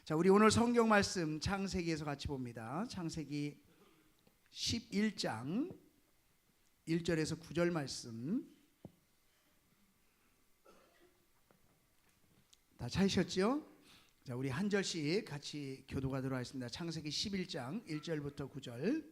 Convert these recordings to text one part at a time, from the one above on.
자, 우리 오늘 성경 말씀 창세기에서 같이 봅니다. 창세기 11장 1절에서 9절 말씀. 다 찾으셨죠? 자, 우리 한 절씩 같이 교독하도록 하겠습니다. 창세기 11장 1절부터 9절.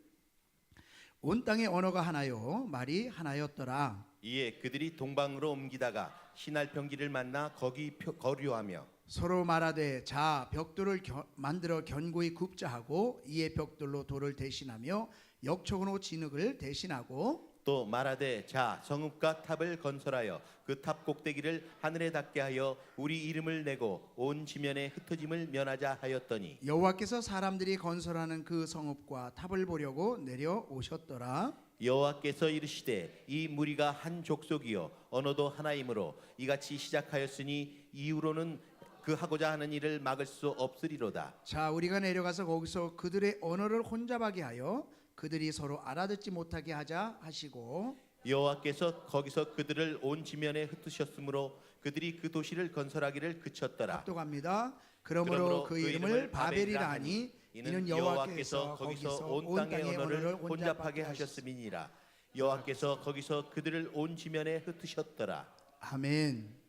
온 땅의 언어가 하나요, 말이 하나였더라. 이에 그들이 동방으로 옮기다가 시날 평지를 만나 거기 거류하며 서로 말하되 자 벽돌을 만들어 견고히 굽자 하고 이에 벽돌로 돌을 대신하며 역청으로 진흙을 대신하고 또 말하되 자 성읍과 탑을 건설하여 그 탑 꼭대기를 하늘에 닿게 하여 우리 이름을 내고 온 지면에 흩어짐을 면하자 하였더니 여호와께서 사람들이 건설하는 그 성읍과 탑을 보려고 내려오셨더라. 여호와께서 이르시되 이 무리가 한 족속이요 언어도 하나이므로 이같이 시작하였으니 이후로는 그 하고자 하는 일을 막을 수 없으리로다. 자, 우리가 내려가서 거기서 그들의 언어를 혼잡하게 하여 그들이 서로 알아듣지 못하게 하자 하시고 여호와께서 거기서 그들을 온 지면에 흩으셨으므로 그들이 그 도시를 건설하기를 그쳤더라. 합독합니다. 그러므로 그 이름을 바벨이라 하니 이는 여호와께서 거기서 온 땅의 언어를 혼잡하게 하셨음이니라. 여호와께서 거기서 그들을 온 지면에 흩으셨더라. 아멘.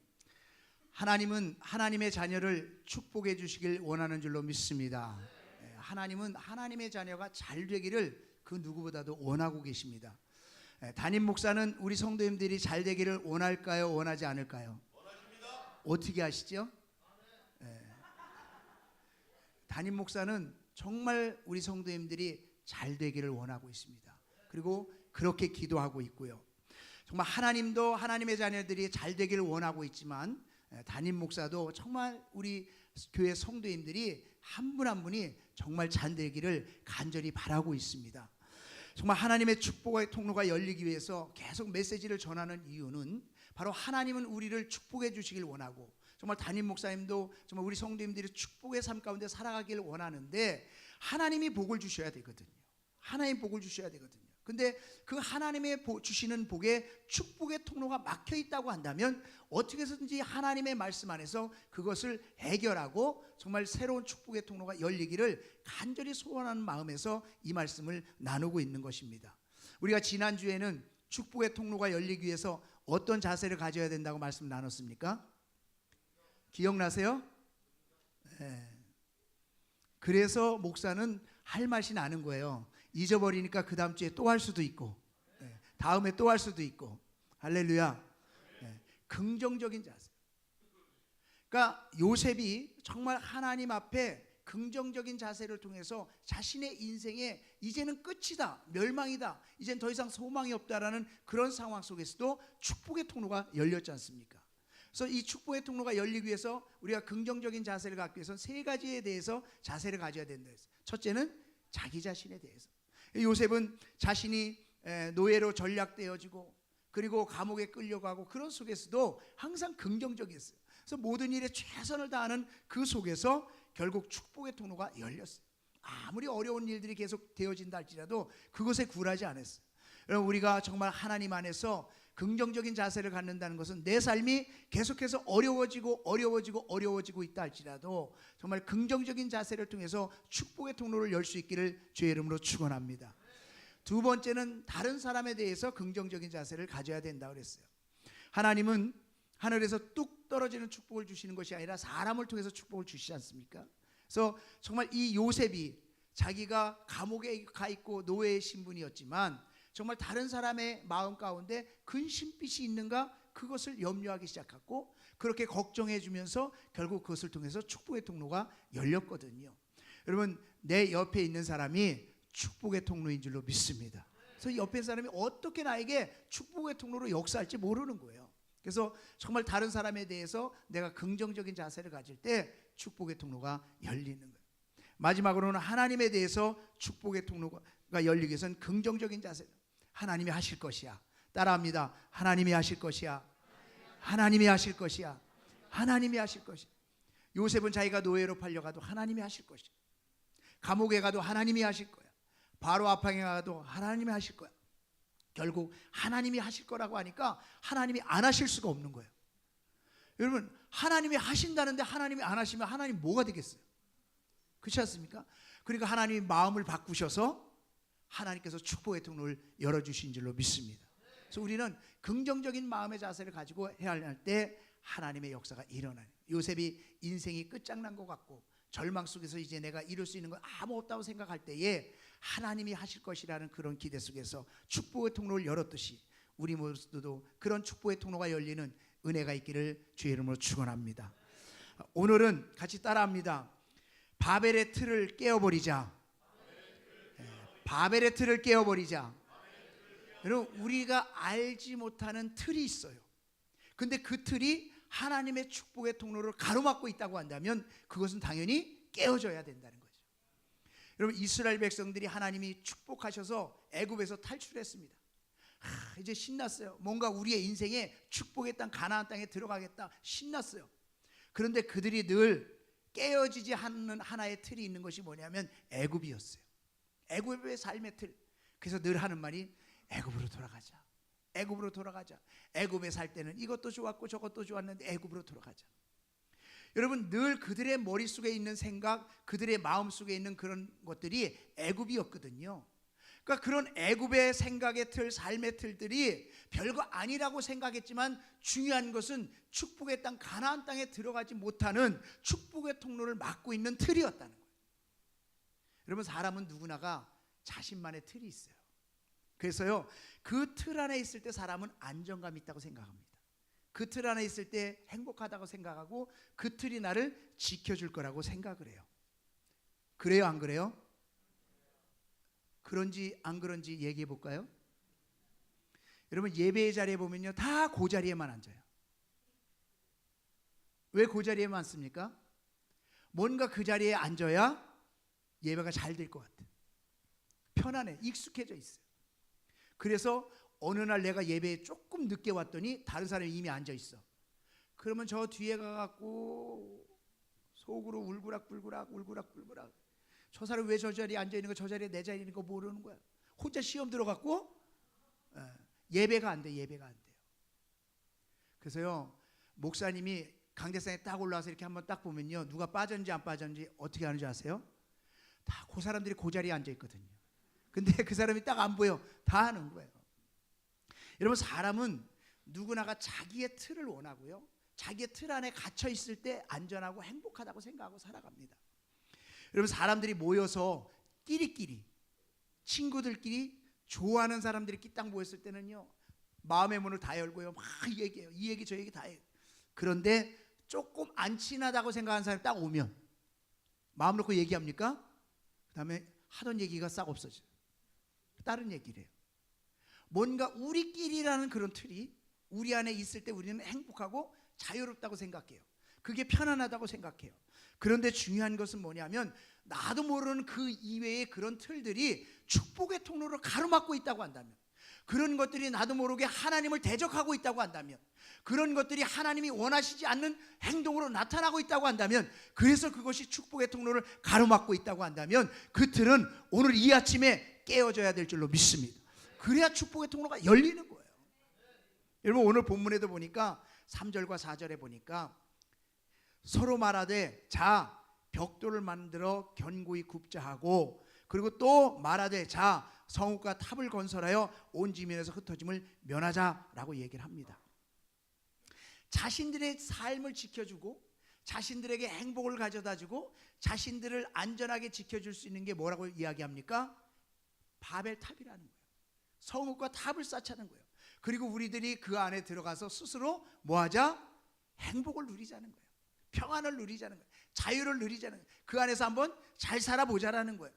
하나님은 하나님의 자녀를 축복해 주시길 원하는 줄로 믿습니다. 하나님은 하나님의 자녀가 잘 되기를 그 누구보다도 원하고 계십니다. 담임 목사는 우리 성도님들이 잘 되기를 원할까요? 원하지 않을까요? 원하십니다. 어떻게 아시죠? 담임 목사는 정말 우리 성도님들이 잘 되기를 원하고 있습니다. 그리고 그렇게 기도하고 있고요. 정말 하나님도 하나님의 자녀들이 잘 되기를 원하고 있지만 담임 목사도 정말 우리 교회 성도님들이 한 분 한 분이 정말 잘 되기를 간절히 바라고 있습니다. 정말 하나님의 축복의 통로가 열리기 위해서 계속 메시지를 전하는 이유는 바로 하나님은 우리를 축복해 주시길 원하고 정말 담임 목사님도 정말 우리 성도님들이 축복의 삶 가운데 살아가기를 원하는데 하나님이 복을 주셔야 되거든요. 하나님 복을 주셔야 되거든요. 근데 그 하나님의 주시는 복에 축복의 통로가 막혀 있다고 한다면 어떻게 해서든지 하나님의 말씀 안에서 그것을 해결하고 정말 새로운 축복의 통로가 열리기를 간절히 소원하는 마음에서 이 말씀을 나누고 있는 것입니다. 우리가 지난주에는 축복의 통로가 열리기 위해서 어떤 자세를 가져야 된다고 말씀 나눴습니까? 기억나세요? 네. 그래서 목사는 할 맛이 나는 거예요. 잊어버리니까 그 다음 주에 또 할 수도 있고 다음에 또 할 수도 있고. 할렐루야. 긍정적인 자세. 그러니까 요셉이 정말 하나님 앞에 긍정적인 자세를 통해서 자신의 인생에 이제는 끝이다, 멸망이다, 이젠 더 이상 소망이 없다라는 그런 상황 속에서도 축복의 통로가 열렸지 않습니까? 그래서 이 축복의 통로가 열리기 위해서 우리가 긍정적인 자세를 갖기 위해서는 세 가지에 대해서 자세를 가져야 된다 했어요. 첫째는 자기 자신에 대해서. 요셉은 자신이 노예로 전락되어지고 그리고 감옥에 끌려가고 그런 속에서도 항상 긍정적이었어요. 그래서 모든 일에 최선을 다하는 그 속에서 결국 축복의 통로가 열렸어요. 아무리 어려운 일들이 계속 되어진다 할지라도 그것에 굴하지 않았어요. 여러분, 우리가 정말 하나님 안에서 긍정적인 자세를 갖는다는 것은 내 삶이 계속해서 어려워지고 있다 할지라도 정말 긍정적인 자세를 통해서 축복의 통로를 열 수 있기를 주의 이름으로 축원합니다. 두 번째는 다른 사람에 대해서 긍정적인 자세를 가져야 된다고 그랬어요. 하나님은 하늘에서 뚝 떨어지는 축복을 주시는 것이 아니라 사람을 통해서 축복을 주시지 않습니까? 그래서 정말 이 요셉이 자기가 감옥에 가 있고 노예의 신분이었지만 정말 다른 사람의 마음 가운데 근심빛이 있는가 그것을 염려하기 시작했고 그렇게 걱정해 주면서 결국 그것을 통해서 축복의 통로가 열렸거든요. 여러분, 내 옆에 있는 사람이 축복의 통로인 줄로 믿습니다. 그래서 옆에 사람이 어떻게 나에게 축복의 통로로 역사할지 모르는 거예요. 그래서 정말 다른 사람에 대해서 내가 긍정적인 자세를 가질 때 축복의 통로가 열리는 거예요. 마지막으로는 하나님에 대해서 축복의 통로가 열리기 위해서는 긍정적인 자세. 하나님이 하실 것이야. 따라합니다. 하나님이 하실 것이야. 하나님이 하실 것이야. 하나님이 하실 것이야. 요셉은 자기가 노예로 팔려가도 하나님이 하실 것이야. 감옥에 가도 하나님이 하실 거야. 바로 앞방에 가도 하나님이 하실 거야. 결국 하나님이 하실 거라고 하니까 하나님이 안 하실 수가 없는 거예요. 여러분, 하나님이 하신다는데 하나님이 안 하시면 하나님 뭐가 되겠어요? 그렇지 않습니까? 그러니까 하나님이 마음을 바꾸셔서 하나님께서 축복의 통로를 열어주신 줄로 믿습니다. 그래서 우리는 긍정적인 마음의 자세를 가지고 해야 할 때 하나님의 역사가 일어나요. 요셉이 인생이 끝장난 것 같고 절망 속에서 이제 내가 이룰 수 있는 건 아무 없다고 생각할 때에 하나님이 하실 것이라는 그런 기대 속에서 축복의 통로를 열었듯이 우리 모두도 그런 축복의 통로가 열리는 은혜가 있기를 주의 이름으로 축원합니다. 오늘은 같이 따라합니다. 바벨의 틀을 깨어버리자. 바벨의 틀을 깨어버리자. 여러분, 우리가 알지 못하는 틀이 있어요. 근데 그 틀이 하나님의 축복의 통로를 가로막고 있다고 한다면 그것은 당연히 깨어져야 된다는 거죠. 여러분, 이스라엘 백성들이 하나님이 축복하셔서 애굽에서 탈출했습니다. 이제 신났어요. 뭔가 우리의 인생에 축복의 땅 가나안 땅에 들어가겠다 신났어요. 그런데 그들이 늘 깨어지지 않는 하나의 틀이 있는 것이 뭐냐면 애굽이었어요. 애굽의 삶의 틀. 그래서 늘 하는 말이 애굽으로 돌아가자. 애굽으로 돌아가자. 애굽에 살 때는 이것도 좋았고 저것도 좋았는데 애굽으로 돌아가자. 여러분, 늘 그들의 머릿속에 있는 생각, 그들의 마음속에 있는 그런 것들이 애굽이었거든요. 그러니까 그런 애굽의 생각의 틀, 삶의 틀들이 별거 아니라고 생각했지만 중요한 것은 축복의 땅 가나안 땅에 들어가지 못하는 축복의 통로를 막고 있는 틀이었다는 거예요. 여러분, 사람은 누구나가 자신만의 틀이 있어요. 그래서요, 그 틀 안에 있을 때 사람은 안정감 있다고 생각합니다. 그 틀 안에 있을 때 행복하다고 생각하고 그 틀이 나를 지켜줄 거라고 생각을 해요. 그래요, 안 그래요? 그런지 안 그런지 얘기해 볼까요? 여러분, 예배의 자리에 보면요, 다 그 자리에만 앉아요. 왜 그 자리에만 앉습니까? 뭔가 그 자리에 앉아야 예배가 잘 될 것 같아. 편안해, 익숙해져 있어요. 그래서 어느 날 내가 예배에 조금 늦게 왔더니 다른 사람이 이미 앉아 있어. 그러면 저 뒤에 가갖고 속으로 울그락불그락 울그락불그락, 저 사람이 왜 저 자리에 앉아 있는 거, 저 자리에 내 자리에 있는 거 모르는 거야. 혼자 시험 들어갖고 예배가 안 돼. 예배가 안 돼요. 그래서요, 목사님이 강대상에 딱 올라와서 이렇게 한번 딱 보면요, 누가 빠졌는지 안 빠졌는지 어떻게 하는지 아세요? 다 그 사람들이 그 자리에 앉아 있거든요. 근데 그 사람이 딱 안 보여. 다 하는 거예요. 여러분, 사람은 누구나가 자기의 틀을 원하고요, 자기의 틀 안에 갇혀 있을 때 안전하고 행복하다고 생각하고 살아갑니다. 여러분, 사람들이 모여서 끼리끼리, 친구들끼리, 좋아하는 사람들이 딱 모였을 때는요, 마음의 문을 다 열고요, 막 얘기해요. 이 얘기 저 얘기 다 해요. 그런데 조금 안 친하다고 생각하는 사람이 딱 오면 마음 놓고 얘기합니까? 그 다음에 하던 얘기가 싹 없어져요. 다른 얘기를 해요. 뭔가 우리끼리라는 그런 틀이 우리 안에 있을 때 우리는 행복하고 자유롭다고 생각해요. 그게 편안하다고 생각해요. 그런데 중요한 것은 뭐냐면, 나도 모르는 그 이외의 그런 틀들이 축복의 통로를 가로막고 있다고 한다면, 그런 것들이 나도 모르게 하나님을 대적하고 있다고 한다면, 그런 것들이 하나님이 원하시지 않는 행동으로 나타나고 있다고 한다면, 그래서 그것이 축복의 통로를 가로막고 있다고 한다면 그 틀은 오늘 이 아침에 깨어져야 될 줄로 믿습니다. 그래야 축복의 통로가 열리는 거예요. 여러분, 오늘 본문에도 보니까 3절과 4절에 보니까 서로 말하되 자 벽돌을 만들어 견고히 굽자 하고, 그리고 또 말하되 자 성읍과 탑을 건설하여 온 지면에서 흩어짐을 면하자라고 얘기를 합니다. 자신들의 삶을 지켜주고 자신들에게 행복을 가져다주고 자신들을 안전하게 지켜줄 수 있는 게 뭐라고 이야기합니까? 바벨탑이라는 거예요. 성읍과 탑을 쌓자는 거예요. 그리고 우리들이 그 안에 들어가서 스스로 뭐하자? 행복을 누리자는 거예요. 평안을 누리자는 거예요. 자유를 누리자는 거예요. 그 안에서 한번 잘 살아보자라는 거예요.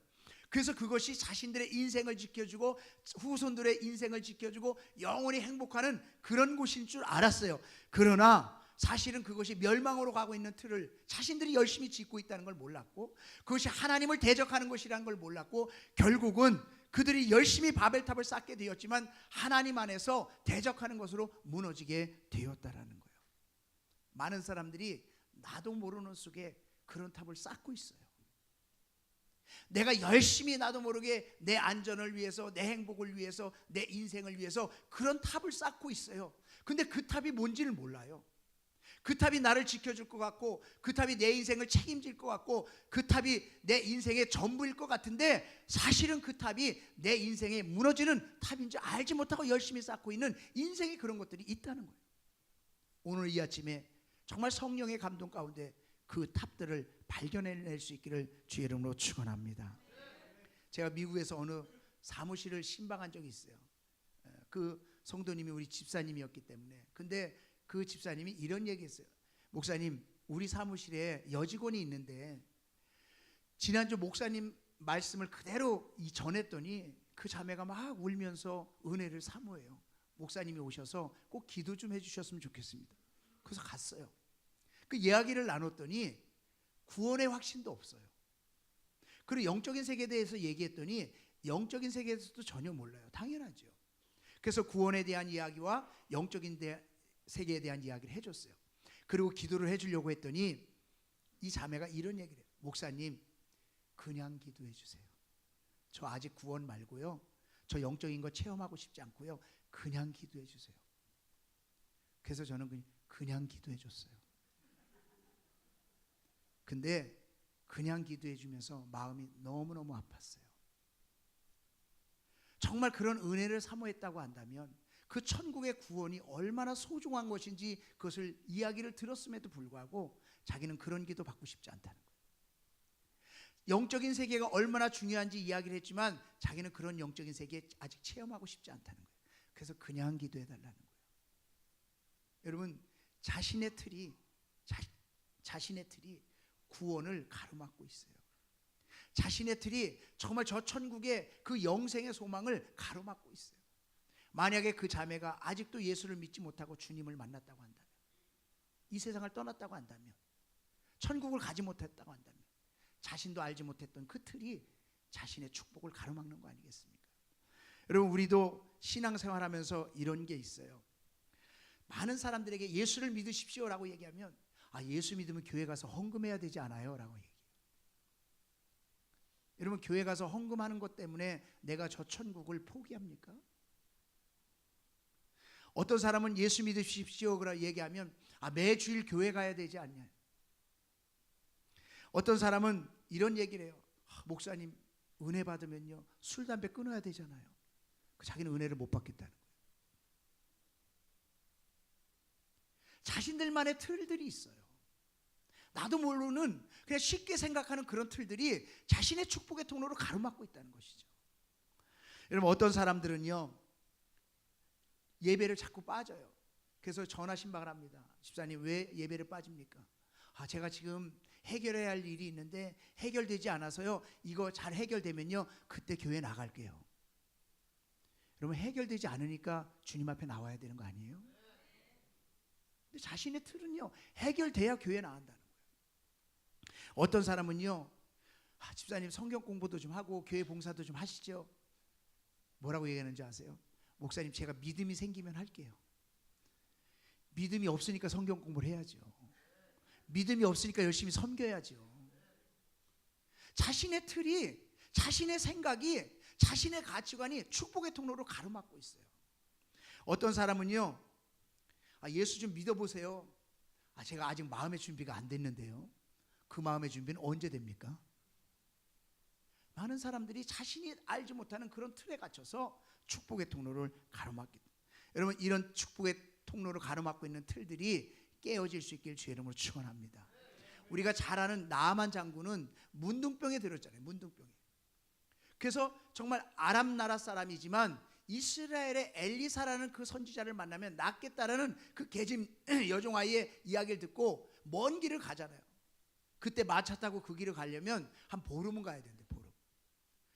그래서 그것이 자신들의 인생을 지켜주고 후손들의 인생을 지켜주고 영원히 행복하는 그런 곳인 줄 알았어요. 그러나 사실은 그것이 멸망으로 가고 있는 틀을 자신들이 열심히 짓고 있다는 걸 몰랐고, 그것이 하나님을 대적하는 것이라는 걸 몰랐고, 결국은 그들이 열심히 바벨탑을 쌓게 되었지만 하나님 안에서 대적하는 것으로 무너지게 되었다라는 거예요. 많은 사람들이 나도 모르는 속에 그런 탑을 쌓고 있어요. 내가 열심히 나도 모르게 내 안전을 위해서, 내 행복을 위해서, 내 인생을 위해서 그런 탑을 쌓고 있어요. 근데 그 탑이 뭔지를 몰라요. 그 탑이 나를 지켜줄 것 같고, 그 탑이 내 인생을 책임질 것 같고, 그 탑이 내 인생의 전부일 것 같은데, 사실은 그 탑이 내 인생에 무너지는 탑인지 알지 못하고 열심히 쌓고 있는 인생의 그런 것들이 있다는 거예요. 오늘 이 아침에 정말 성령의 감동 가운데 그 탑들을 발견해낼 수 있기를 주의 이름으로 축원합니다. 제가 미국에서 어느 사무실을 신방한 적이 있어요. 그 성도님이 우리 집사님이었기 때문에. 근데 그 집사님이 이런 얘기했어요. 목사님, 우리 사무실에 여직원이 있는데 지난주 목사님 말씀을 그대로 전했더니 그 자매가 막 울면서 은혜를 사모해요. 목사님이 오셔서 꼭 기도 좀 해주셨으면 좋겠습니다. 그래서 갔어요. 그 이야기를 나눴더니 구원의 확신도 없어요. 그리고 영적인 세계에 대해서 얘기했더니 영적인 세계에서도 전혀 몰라요. 당연하죠. 그래서 구원에 대한 이야기와 영적인 세계에 대한 이야기를 해줬어요. 그리고 기도를 해주려고 했더니 이 자매가 이런 얘기를 해요. 목사님, 그냥 기도해 주세요. 저 아직 구원 말고요, 저 영적인 거 체험하고 싶지 않고요, 그냥 기도해 주세요. 그래서 저는 그냥 기도해 줬어요. 근데 그냥 기도해 주면서 마음이 너무너무 아팠어요. 정말 그런 은혜를 사모했다고 한다면 그 천국의 구원이 얼마나 소중한 것인지 그것을 이야기를 들었음에도 불구하고 자기는 그런 기도 받고 싶지 않다는 거예요. 영적인 세계가 얼마나 중요한지 이야기를 했지만 자기는 그런 영적인 세계에 아직 체험하고 싶지 않다는 거예요. 그래서 그냥 기도해 달라는 거예요. 여러분, 자신의 틀이 구원을 가로막고 있어요. 자신의 틀이 정말 저 천국의 그 영생의 소망을 가로막고 있어요. 만약에 그 자매가 아직도 예수를 믿지 못하고 주님을 만났다고 한다면, 이 세상을 떠났다고 한다면, 천국을 가지 못했다고 한다면, 자신도 알지 못했던 그 틀이 자신의 축복을 가로막는 거 아니겠습니까? 여러분, 우리도 신앙생활하면서 이런 게 있어요. 많은 사람들에게 예수를 믿으십시오라고 얘기하면, 예수 믿으면 교회 가서 헌금해야 되지 않아요? 라고 얘기해요. 여러분, 교회 가서 헌금하는 것 때문에 내가 저 천국을 포기합니까? 어떤 사람은 예수 믿으십시오라고 얘기하면 매주일 교회 가야 되지 않냐. 어떤 사람은 이런 얘기를 해요. 목사님, 은혜 받으면요, 술, 담배 끊어야 되잖아요. 자기는 은혜를 못 받겠다는 거예요. 자신들만의 틀들이 있어요. 나도 모르는 그냥 쉽게 생각하는 그런 틀들이 자신의 축복의 통로로 가로막고 있다는 것이죠. 여러분, 어떤 사람들은요, 예배를 자꾸 빠져요. 그래서 전화 신방을 합니다. 집사님, 왜 예배를 빠집니까? 제가 지금 해결해야 할 일이 있는데 해결되지 않아서요, 이거 잘 해결되면요 그때 교회 나갈게요. 여러분, 해결되지 않으니까 주님 앞에 나와야 되는 거 아니에요? 근데 자신의 틀은요, 해결돼야 교회 나간다는 거예요. 어떤 사람은요, 집사님 성경 공부도 좀 하고 교회 봉사도 좀 하시죠. 뭐라고 얘기하는지 아세요? 목사님, 제가 믿음이 생기면 할게요. 믿음이 없으니까 성경 공부를 해야죠. 믿음이 없으니까 열심히 섬겨야죠. 자신의 틀이, 자신의 생각이, 자신의 가치관이 축복의 통로로 가로막고 있어요. 어떤 사람은요, 예수 좀 믿어보세요. 제가 아직 마음의 준비가 안 됐는데요. 그 마음의 준비는 언제 됩니까? 많은 사람들이 자신이 알지 못하는 그런 틀에 갇혀서 축복의 통로를 가로막기. 여러분, 이런 축복의 통로를 가로막고 있는 틀들이 깨어질 수 있길 주의 이름으로 축원합니다. 우리가 잘 아는 나아만 장군은 문둥병에 들었잖아요. 문둥병에. 그래서 정말 아람 나라 사람이지만 이스라엘의 엘리사라는 그 선지자를 만나면 낫겠다라는 그 계집 여종아이의 이야기를 듣고 먼 길을 가잖아요. 그때 마차 타고 그 길을 가려면 한 보름은 가야 되는데, 보름.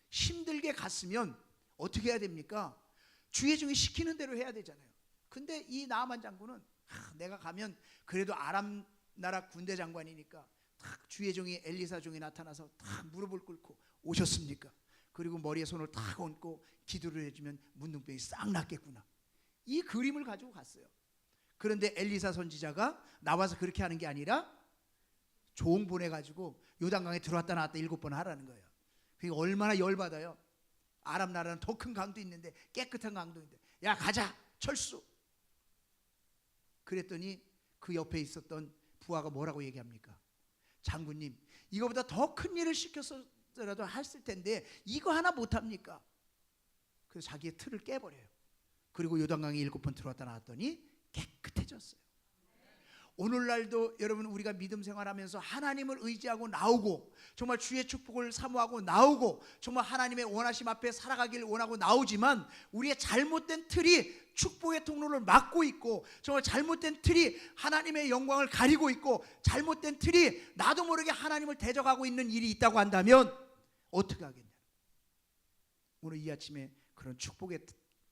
힘들게 갔으면 어떻게 해야 됩니까? 주의종이 시키는 대로 해야 되잖아요. 근데 이 나아만 장군은 내가 가면 그래도 아람 나라 군대 장관이니까 탁 주의종이 엘리사 종이 나타나서 탁 무릎을 꿇고 오셨습니까? 그리고 머리에 손을 탁 얹고 기도를 해주면 문둥병이 싹 낫겠구나. 이 그림을 가지고 갔어요. 그런데 엘리사 선지자가 나와서 그렇게 하는 게 아니라 종 보내가지고 요단강에 들어왔다 나왔다 7번 하라는 거예요. 그게 얼마나 열받아요. 아람 나라는 더 큰 강도 있는데, 깨끗한 강도 있는데, 야 가자 철수. 그랬더니 그 옆에 있었던 부하가 뭐라고 얘기합니까? 장군님, 이거보다 더 큰 일을 시켰더라도 했을 텐데 이거 하나 못합니까? 그래서 자기의 틀을 깨버려요. 그리고 요단강에 7번 들어왔다 나왔더니 깨끗해졌어요. 오늘날도 여러분, 우리가 믿음 생활하면서 하나님을 의지하고 나오고 정말 주의 축복을 사모하고 나오고 정말 하나님의 원하심 앞에 살아가길 원하고 나오지만 우리의 잘못된 틀이 축복의 통로를 막고 있고 정말 잘못된 틀이 하나님의 영광을 가리고 있고 잘못된 틀이 나도 모르게 하나님을 대적하고 있는 일이 있다고 한다면 어떻게 하겠냐? 오늘 이 아침에 그런 축복의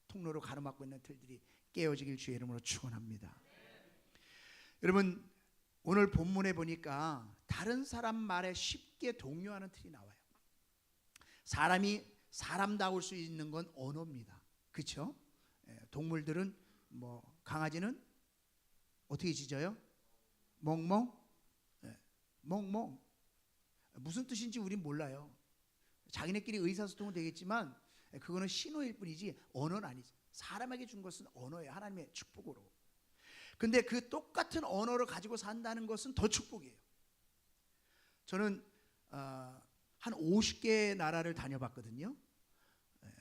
통로로 가로막고 있는 틀들이 깨어지길 주의 이름으로 축원합니다. 여러분, 오늘 본문에 보니까 다른 사람 말에 쉽게 동요하는 틀이 나와요. 사람이 사람다울 수 있는 건 언어입니다. 그렇죠? 동물들은 뭐 강아지는 어떻게 짖어요? 멍멍? 멍멍. 무슨 뜻인지 우린 몰라요. 자기네끼리 의사소통은 되겠지만 그거는 신호일 뿐이지 언어는 아니죠. 사람에게 준 것은 언어예요. 하나님의 축복으로. 근데 그 똑같은 언어를 가지고 산다는 것은 더 축복이에요. 저는 한 50개 나라를 다녀봤거든요.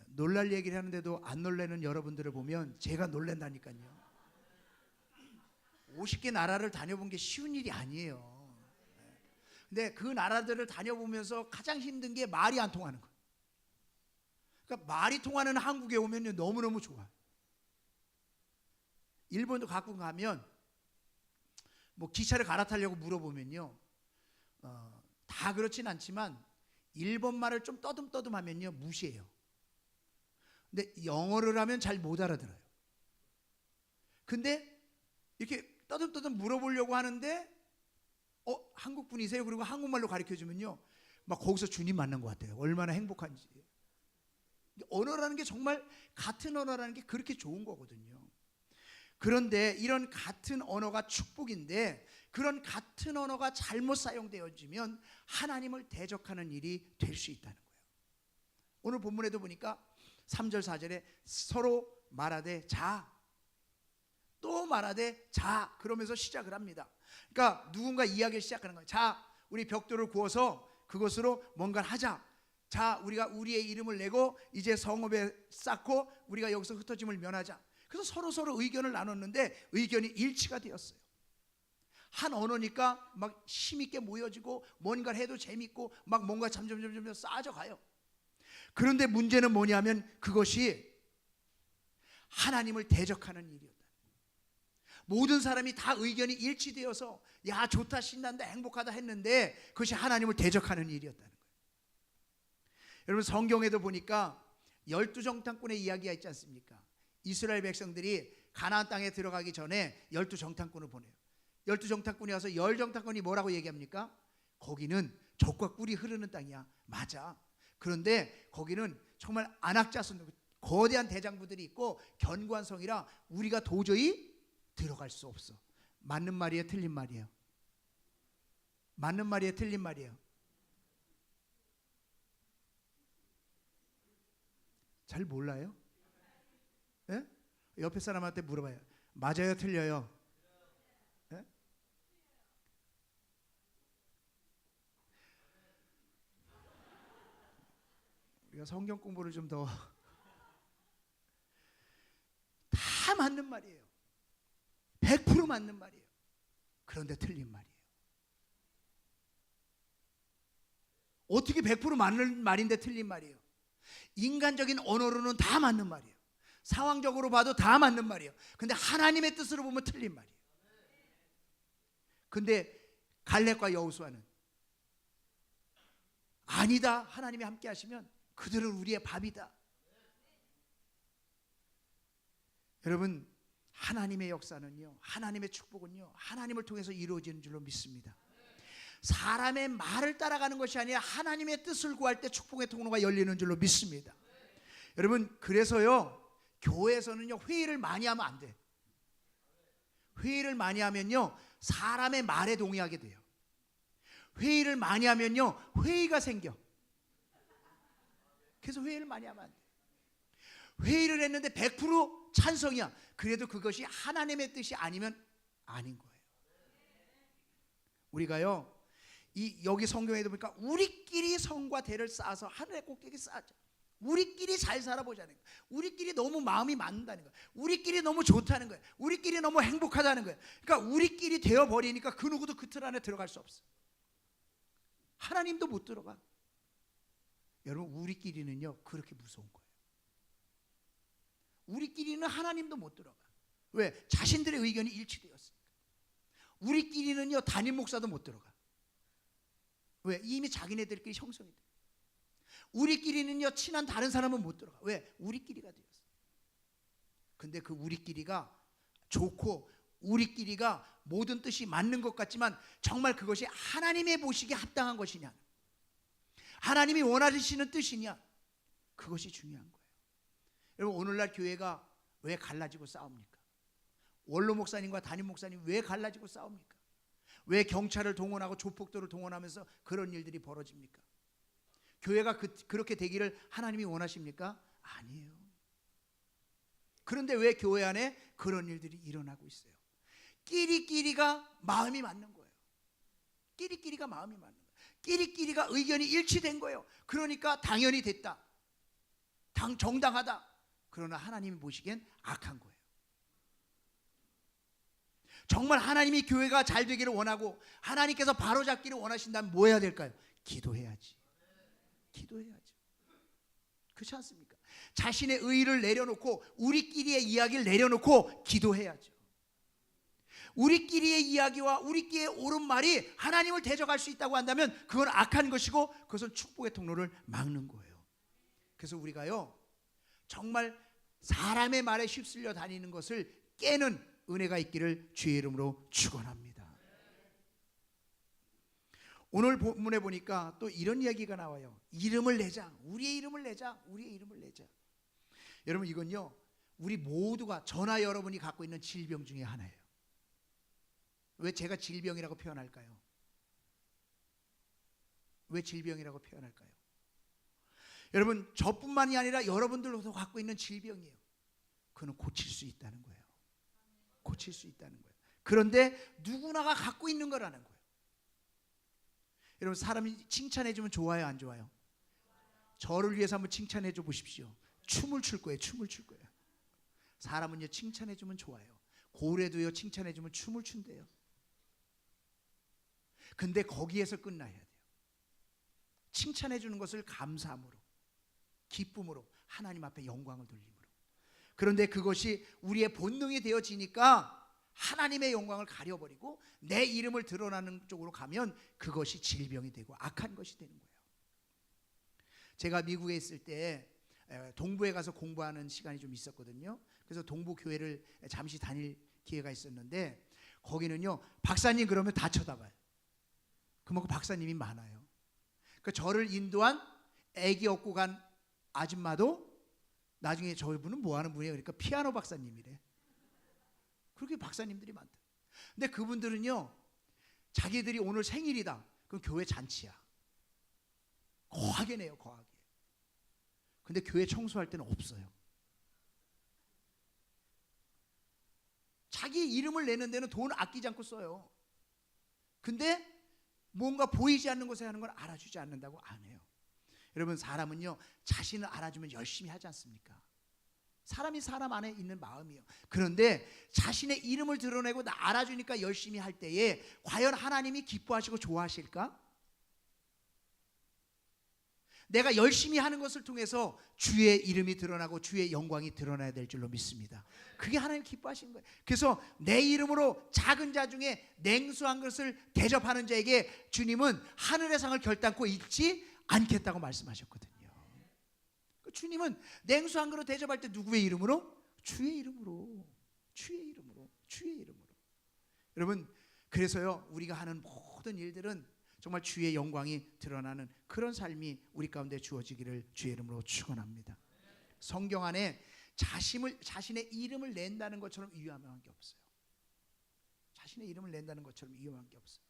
놀랄 얘기를 하는데도 안 놀래는 여러분들을 보면 제가 놀란다니까요. 50개 나라를 다녀본 게 쉬운 일이 아니에요. 근데 그 나라들을 다녀보면서 가장 힘든 게 말이 안 통하는 거예요. 그러니까 말이 통하는 한국에 오면 너무너무 좋아요. 일본도 가끔 가면 뭐 기차를 갈아타려고 물어보면요, 다 그렇진 않지만 일본 말을 좀 떠듬떠듬하면요 무시해요. 근데 영어를 하면 잘 못 알아들어요. 근데 이렇게 떠듬떠듬 물어보려고 하는데 한국 분이세요? 그리고 한국말로 가르쳐주면요 막 거기서 주님 만난 것 같아요. 얼마나 행복한지. 언어라는 게 정말 같은 언어라는 게 그렇게 좋은 거거든요. 그런데 이런 같은 언어가 축복인데 그런 같은 언어가 잘못 사용되어지면 하나님을 대적하는 일이 될 수 있다는 거예요. 오늘 본문에도 보니까 3절 4절에 서로 말하되 자, 또 말하되 자, 그러면서 시작을 합니다. 그러니까 누군가 이야기를 시작하는 거예요. 자, 우리 벽돌을 구워서 그것으로 뭔가를 하자. 자, 우리가 우리의 이름을 내고 이제 성읍에 쌓고 우리가 여기서 흩어짐을 면하자. 그래서 서로 의견을 나눴는데 의견이 일치가 되었어요. 한 언어니까 막 힘있게 모여지고 뭔가를 해도 재밌고 막 뭔가 점점 쌓아져 가요. 그런데 문제는 뭐냐면 그것이 하나님을 대적하는 일이었다. 모든 사람이 다 의견이 일치되어서 야 좋다 신난다 행복하다 했는데 그것이 하나님을 대적하는 일이었다는 거예요. 여러분, 성경에도 보니까 12정탐꾼의 이야기가 있지 않습니까? 이스라엘 백성들이 가나안 땅에 들어가기 전에 12정탐꾼을 보내요. 12정탐꾼이 와서 10정탐꾼이 뭐라고 얘기합니까? 거기는 젖과 꿀이 흐르는 땅이야. 맞아. 그런데 거기는 정말 안악자손 거대한 대장부들이 있고 견고한 성이라 우리가 도저히 들어갈 수 없어. 맞는 말이에요, 틀린 말이에요? 맞는 말이에요, 틀린 말이에요? 잘 몰라요? 예? 옆에 사람한테 물어봐요. 맞아요, 틀려요? 예? 우리가 성경 공부를 좀 더 다 맞는 말이에요. 100% 맞는 말이에요. 그런데 틀린 말이에요. 어떻게 100% 맞는 말인데 틀린 말이에요? 인간적인 언어로는 다 맞는 말이에요. 상황적으로 봐도 다 맞는 말이에요. 근데 하나님의 뜻으로 보면 틀린 말이에요. 근데 갈렙과 여호수아는 아니다, 하나님이 함께 하시면 그들은 우리의 밥이다. 여러분, 하나님의 역사는요, 하나님의 축복은요, 하나님을 통해서 이루어지는 줄로 믿습니다. 사람의 말을 따라가는 것이 아니라 하나님의 뜻을 구할 때 축복의 통로가 열리는 줄로 믿습니다. 여러분, 그래서요 교회에서는요 회의를 많이 하면 안 돼. 회의를 많이 하면요 사람의 말에 동의하게 돼요. 회의를 많이 하면요 회의가 생겨. 그래서 회의를 많이 하면 안 돼. 회의를 했는데 100% 찬성이야. 그래도 그것이 하나님의 뜻이 아니면 아닌 거예요. 우리가요, 여기 성경에도 보니까 우리끼리 성과 대를 쌓아서 하늘의 꼭대기 쌓자. 우리끼리 잘 살아보자는 거예요. 우리끼리 너무 마음이 맞는다는 거예요. 우리끼리 너무 좋다는 거예요. 우리끼리 너무 행복하다는 거예요. 그러니까 우리끼리 되어버리니까 그 누구도 그 틀 안에 들어갈 수 없어요. 하나님도 못 들어가. 여러분, 우리끼리는요 그렇게 무서운 거예요. 우리끼리는 하나님도 못 들어가. 왜? 자신들의 의견이 일치되었으니까. 우리끼리는요 담임 목사도 못 들어가. 왜? 이미 자기네들끼리 형성이 돼. 우리끼리는요 친한 다른 사람은 못 들어가. 왜? 우리끼리가 되었어. 근데 그 우리끼리가 좋고 우리끼리가 모든 뜻이 맞는 것 같지만 정말 그것이 하나님의 보시기에 합당한 것이냐, 하나님이 원하시는 뜻이냐, 그것이 중요한 거예요. 여러분, 오늘날 교회가 왜 갈라지고 싸웁니까? 원로 목사님과 담임 목사님 왜 갈라지고 싸웁니까? 왜 경찰을 동원하고 조폭들을 동원하면서 그런 일들이 벌어집니까? 교회가 그렇게 되기를 하나님이 원하십니까? 아니에요. 그런데 왜 교회 안에 그런 일들이 일어나고 있어요? 끼리끼리가 마음이 맞는 거예요. 끼리끼리가 마음이 맞는 거예요. 끼리끼리가 의견이 일치된 거예요. 그러니까 당연히 됐다, 정당하다. 그러나 하나님이 보시기엔 악한 거예요. 정말 하나님이 교회가 잘 되기를 원하고 하나님께서 바로잡기를 원하신다면 뭐 해야 될까요? 기도해야지. 기도해야죠. 그렇지 않습니까? 자신의 의의를 내려놓고 우리끼리의 이야기를 내려놓고 기도해야죠. 우리끼리의 이야기와 우리끼리의 옳은 말이 하나님을 대적할 수 있다고 한다면 그건 악한 것이고 그것은 축복의 통로를 막는 거예요. 그래서 우리가요 정말 사람의 말에 휩쓸려 다니는 것을 깨는 은혜가 있기를 주의 이름으로 축원합니다. 오늘 본문에 보니까 또 이런 이야기가 나와요. 이름을 내자. 우리의 이름을 내자. 우리의 이름을 내자. 여러분, 이건요 우리 모두가 저나 여러분이 갖고 있는 질병 중에 하나예요. 왜 제가 질병이라고 표현할까요? 왜 질병이라고 표현할까요? 여러분, 저뿐만이 아니라 여러분들도 갖고 있는 질병이에요. 그는 고칠 수 있다는 거예요. 고칠 수 있다는 거예요. 그런데 누구나가 갖고 있는 거라는 거예요. 여러분, 사람이 칭찬해 주면 좋아요, 안 좋아요? 저를 위해서 한번 칭찬해 줘 보십시오. 춤을 출 거예요. 춤을 출 거예요. 사람은요 칭찬해 주면 좋아요. 고래도요 칭찬해 주면 춤을 춘대요. 근데 거기에서 끝나야 돼요. 칭찬해 주는 것을 감사함으로, 기쁨으로, 하나님 앞에 영광을 돌림으로. 그런데 그것이 우리의 본능이 되어지니까 하나님의 영광을 가려버리고 내 이름을 드러나는 쪽으로 가면 그것이 질병이 되고 악한 것이 되는 거예요. 제가 미국에 있을 때 동부에 가서 공부하는 시간이 좀 있었거든요. 그래서 동부 교회를 잠시 다닐 기회가 있었는데 거기는요 박사님 그러면 다 쳐다봐요. 그만큼 박사님이 많아요. 그러니까 저를 인도한 아기 업고 간 아줌마도 나중에 저분은 뭐 하는 분이에요? 그러니까 피아노 박사님이래. 그렇게 박사님들이 많다. 근데 그분들은요 자기들이 오늘 생일이다. 그럼 교회 잔치야. 거하게 내요, 거하게. 근데 교회 청소할 때는 없어요. 자기 이름을 내는 데는 돈 아끼지 않고 써요. 근데 뭔가 보이지 않는 것에 하는 걸 알아주지 않는다고 안 해요. 여러분, 사람은요 자신을 알아주면 열심히 하지 않습니까? 사람이 사람 안에 있는 마음이에요. 그런데 자신의 이름을 드러내고 나 알아주니까 열심히 할 때에 과연 하나님이 기뻐하시고 좋아하실까? 내가 열심히 하는 것을 통해서 주의 이름이 드러나고 주의 영광이 드러나야 될 줄로 믿습니다. 그게 하나님 기뻐하시는 거예요. 그래서 내 이름으로 작은 자 중에 냉수한 것을 대접하는 자에게 주님은 하늘의 상을 결단코 잃지 않겠다고 말씀하셨거든요. 주님은 냉수 한 그릇 대접할 때 누구의 이름으로? 주의 이름으로. 주의 이름으로. 주의 이름으로. 여러분, 그래서요 우리가 하는 모든 일들은 정말 주의 영광이 드러나는 그런 삶이 우리 가운데 주어지기를 주의 이름으로 축원합니다. 성경 안에 자신의 이름을 낸다는 것처럼 위험한 게 없어요. 자신의 이름을 낸다는 것처럼 위험한 게 없어요.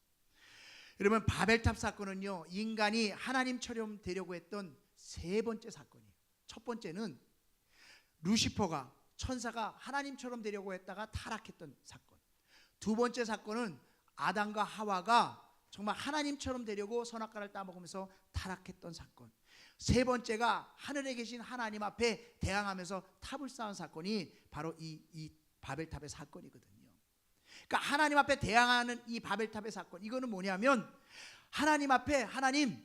여러분, 바벨탑 사건은요 인간이 하나님처럼 되려고 했던 세 번째 사건이에요. 첫 번째는 루시퍼가, 천사가 하나님처럼 되려고 했다가 타락했던 사건. 두 번째 사건은 아담과 하와가 정말 하나님처럼 되려고 선악과를 따먹으면서 타락했던 사건. 세 번째가 하늘에 계신 하나님 앞에 대항하면서 탑을 쌓은 사건이 바로 이 바벨탑의 사건이거든요. 그러니까 하나님 앞에 대항하는 이 바벨탑의 사건, 이거는 뭐냐면 하나님 앞에, 하나님,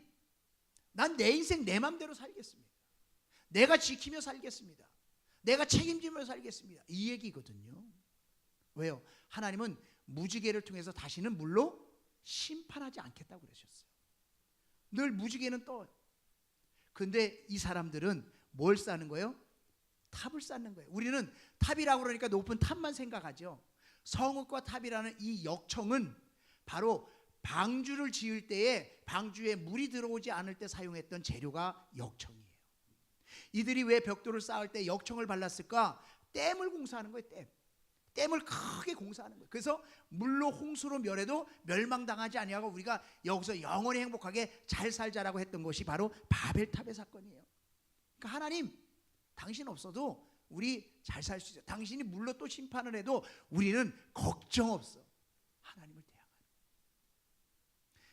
난 내 인생 내 맘대로 살겠습니다. 내가 지키며 살겠습니다. 내가 책임지며 살겠습니다. 이 얘기거든요. 왜요? 하나님은 무지개를 통해서 다시는 물로 심판하지 않겠다고 그러셨어요. 늘 무지개는 떠요. 근데 이 사람들은 뭘 쌓는 거예요? 탑을 쌓는 거예요. 우리는 탑이라고 그러니까 높은 탑만 생각하죠. 성읍과 탑이라는 이 역청은 바로 방주를 지을 때에 방주에 물이 들어오지 않을 때 사용했던 재료가 역청이에요. 이들이 왜 벽돌을 쌓을 때 역청을 발랐을까? 댐을 공사하는 거예요. 댐을 크게 공사하는 거예요. 그래서 물로 홍수로 멸해도 멸망당하지 아니하고 우리가 여기서 영원히 행복하게 잘 살자라고 했던 것이 바로 바벨탑의 사건이에요. 그러니까 하나님, 당신 없어도 우리 잘 살 수 있어요. 당신이 물로 또 심판을 해도 우리는 걱정 없어. 하나님을 대항하는.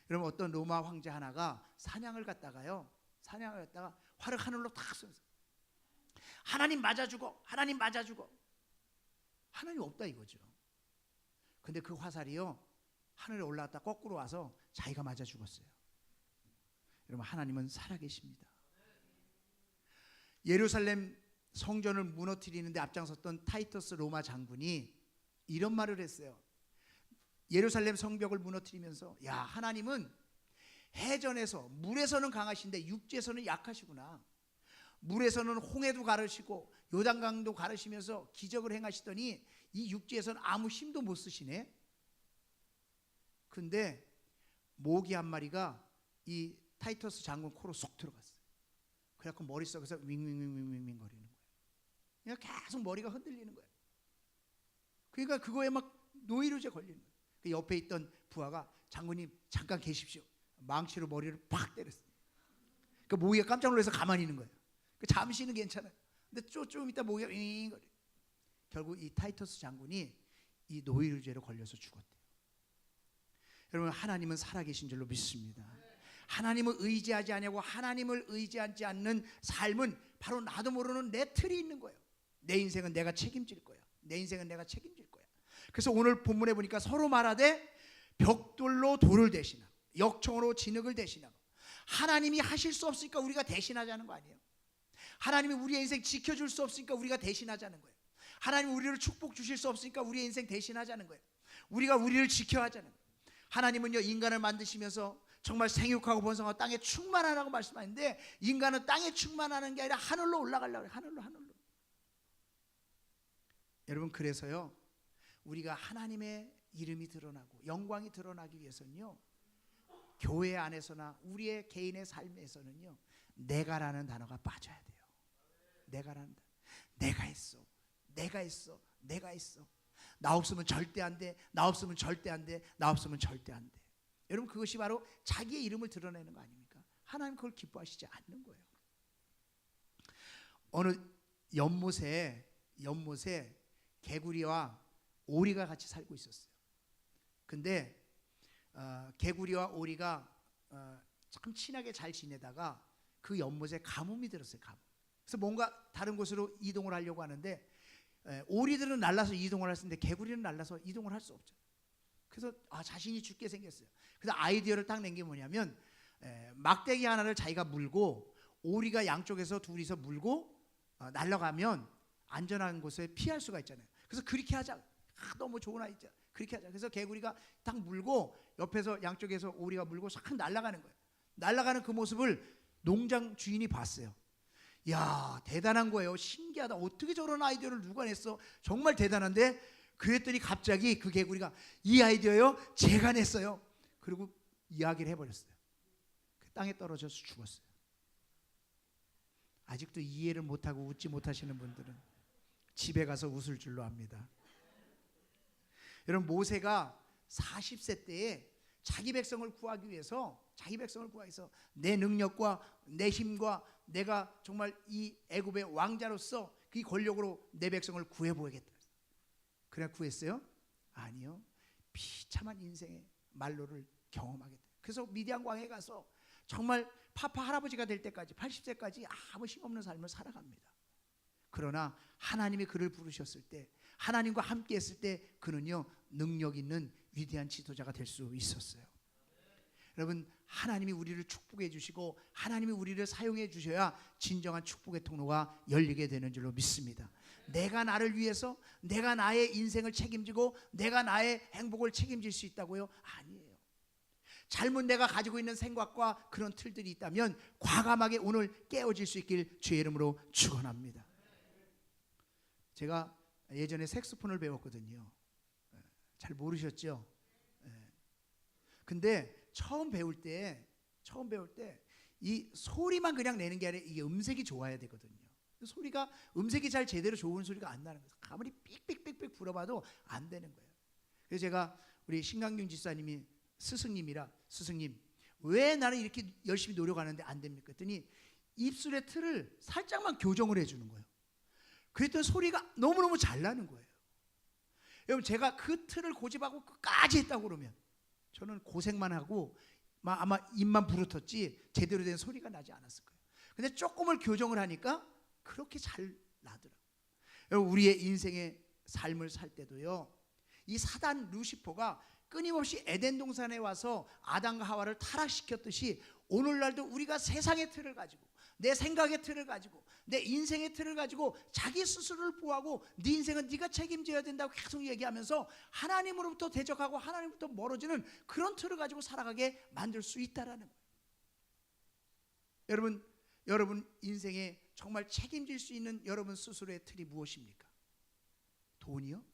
여러분, 어떤 로마 황제 하나가 사냥을 갔다가 활을 하늘로 탁 쏘면서 하나님 맞아 죽어, 하나님 맞아 죽어. 하나님 없다 이거죠. 근데 그 화살이요, 하늘에 올라갔다 거꾸로 와서 자기가 맞아 죽었어요. 여러분, 하나님은 살아계십니다. 예루살렘 성전을 무너뜨리는데 앞장섰던 타이터스 로마 장군이 이런 말을 했어요. 예루살렘 성벽을 무너뜨리면서, 야, 하나님은 해전에서 물에서는 강하신데 육지에서는 약하시구나. 물에서는 홍해도 가르시고 요단강도 가르시면서 기적을 행하시더니 이 육지에서는 아무 힘도 못 쓰시네. 근데 모기 한 마리가 이 타이터스 장군 코로 쏙 들어갔어요. 그래갖고 머릿속에서 윙윙윙윙윙 거리는 거예요. 그냥 계속 머리가 흔들리는 거예요. 그러니까 그거에 막 노이로제 걸리는 거예요. 그 옆에 있던 부하가, 장군님 잠깐 계십시오. 망치로 머리를 팍 때렸어요. 그 모기가 깜짝 놀라서 가만히 있는 거예요. 그 잠시는 괜찮아요. 근데 좀 있다 모기가 윙 거려. 결국 이 타이터스 장군이 이 노이로제로 걸려서 죽었대요. 여러분, 하나님은 살아계신 줄로 믿습니다. 하나님을 의지하지 않냐고, 하나님을 의지하지 않는 삶은 바로 나도 모르는 내 틀이 있는 거예요. 내 인생은 내가 책임질 거야. 내 인생은 내가 책임질 거야. 그래서 오늘 본문에 보니까 서로 말하되 벽돌로 돌을 대신하고 역청으로 진흙을 대신하고. 하나님이 하실 수 없으니까 우리가 대신하자는 거 아니에요. 하나님이 우리의 인생 지켜줄 수 없으니까 우리가 대신하자는 거예요. 하나님이 우리를 축복 주실 수 없으니까 우리의 인생 대신하자는 거예요. 우리가 우리를 지켜야 하자는 거예요. 하나님은요, 인간을 만드시면서 정말 생육하고 번성하고 땅에 충만하라고 말씀하는데, 인간은 땅에 충만하는 게 아니라 하늘로 올라가려고 해요. 하늘로. 여러분, 그래서요, 우리가 하나님의 이름이 드러나고 영광이 드러나기 위해서는요, 교회 안에서나 우리의 개인의 삶에서는요, 내가라는 단어가 빠져야 돼요. 내가라는 단어. 내가 했어. 나 없으면 절대 안 돼. 나 없으면 절대 안 돼. 여러분, 그것이 바로 자기의 이름을 드러내는 거 아닙니까? 하나님 그걸 기뻐하시지 않는 거예요. 어느 연못에 개구리와 오리가 같이 살고 있었어요. 근데 개구리와 오리가 참 친하게 잘 지내다가 그 연못에 가뭄이 들었어요. 그래서 뭔가 다른 곳으로 이동을 하려고 하는데, 오리들은 날라서 이동을 할 수 있는데 개구리는 날라서 이동을 할 수 없죠. 그래서 자신이 죽게 생겼어요. 그래서 아이디어를 딱 낸 게 뭐냐면, 막대기 하나를 자기가 물고 오리가 양쪽에서 둘이서 물고 날아가면 안전한 곳에 피할 수가 있잖아요. 그래서 그렇게 하자. 너무 좋은 아이디어. 그렇게 하자. 그래서 개구리가 딱 물고 옆에서 양쪽에서 오리가 물고 싹 날아가는 거예요. 날아가는 그 모습을 농장 주인이 봤어요. 야, 대단한 거예요. 신기하다. 어떻게 저런 아이디어를 누가 냈어? 정말 대단한데? 그랬더니 갑자기 그 개구리가, 이 아이디어요? 제가 냈어요. 그리고 이야기를 해버렸어요. 땅에 떨어져서 죽었어요. 아직도 이해를 못하고 웃지 못하시는 분들은 집에 가서 웃을 줄로 압니다. 여러분, 모세가 40세 때에 자기 백성을 구하기 위해서 내 능력과 내 힘과 내가 정말 이 애굽의 왕자로서 그 권력으로 내 백성을 구해보겠다. 그래 구했어요? 아니요. 비참한 인생의 말로를 경험하게 돼요. 그래서 미디안 광야에 가서 정말 파파 할아버지가 될 때까지 80세까지 아무 힘없는 삶을 살아갑니다. 그러나 하나님이 그를 부르셨을 때, 하나님과 함께 했을 때 그는요 능력 있는 위대한 지도자가 될 수 있었어요. 여러분, 하나님이 우리를 축복해 주시고 하나님이 우리를 사용해 주셔야 진정한 축복의 통로가 열리게 되는 줄로 믿습니다. 내가 나를 위해서 내가 나의 인생을 책임지고 내가 나의 행복을 책임질 수 있다고요? 아니에요. 잘못 내가 가지고 있는 생각과 그런 틀들이 있다면 과감하게 오늘 깨어질 수 있길 주의 이름으로 축원합니다. 제가 예전에 색소폰을 배웠거든요. 잘 모르셨죠? 근데 처음 배울 때 이 소리만 그냥 내는 게 아니라 이게 음색이 좋아야 되거든요. 소리가 음색이 잘 제대로 좋은 소리가 안 나는 거예요. 아무리 삑삑삑삑 불어봐도 안 되는 거예요. 그래서 제가 우리 신강균 집사님이 스승님이라, 스승님 왜 나는 이렇게 열심히 노력하는데 안 됩니까? 그랬더니 입술의 틀을 살짝만 교정을 해주는 거예요. 그랬더니 소리가 너무너무 잘 나는 거예요. 여러분, 제가 그 틀을 고집하고 끝까지 했다고 그러면 저는 고생만 하고 아마 입만 부르텄지 제대로 된 소리가 나지 않았을 거예요. 근데 조금을 교정을 하니까 그렇게 잘 나더라고요. 여러분, 우리의 인생의 삶을 살 때도요, 이 사단 루시퍼가 끊임없이 에덴 동산에 와서 아담과 하와를 타락시켰듯이 오늘날도 우리가 세상의 틀을 가지고 내 생각의 틀을 가지고 내 인생의 틀을 가지고 자기 스스로를 보호하고 네 인생은 네가 책임져야 된다고 계속 얘기하면서 하나님으로부터 대적하고 하나님으로부터 멀어지는 그런 틀을 가지고 살아가게 만들 수 있다라는 거예요. 여러분 인생에 정말 책임질 수 있는 여러분 스스로의 틀이 무엇입니까? 돈이요?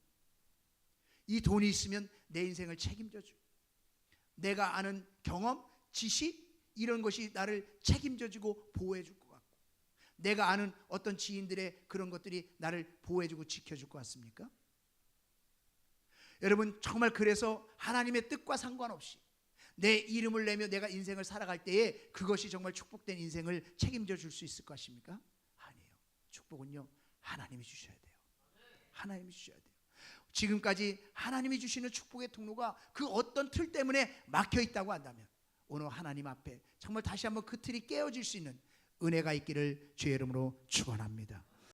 이 돈이 있으면 내 인생을 책임져줘. 내가 아는 경험, 지식 이런 것이 나를 책임져주고 보호해줄 것 같고, 내가 아는 어떤 지인들의 그런 것들이 나를 보호해주고 지켜줄 것 같습니까? 여러분, 정말 그래서 하나님의 뜻과 상관없이 내 이름을 내며 내가 인생을 살아갈 때에 그것이 정말 축복된 인생을 책임져 줄 수 있을 것입니까? 아니에요. 축복은요 하나님이 주셔야 돼요. 하나님이 주셔야 돼요. 지금까지 하나님이 주시는 축복의 통로가 그 어떤 틀 때문에 막혀 있다고 한다면 오늘 하나님 앞에 정말 다시 한번 그 틀이 깨어질 수 있는 은혜가 있기를 주의 이름으로 축원합니다.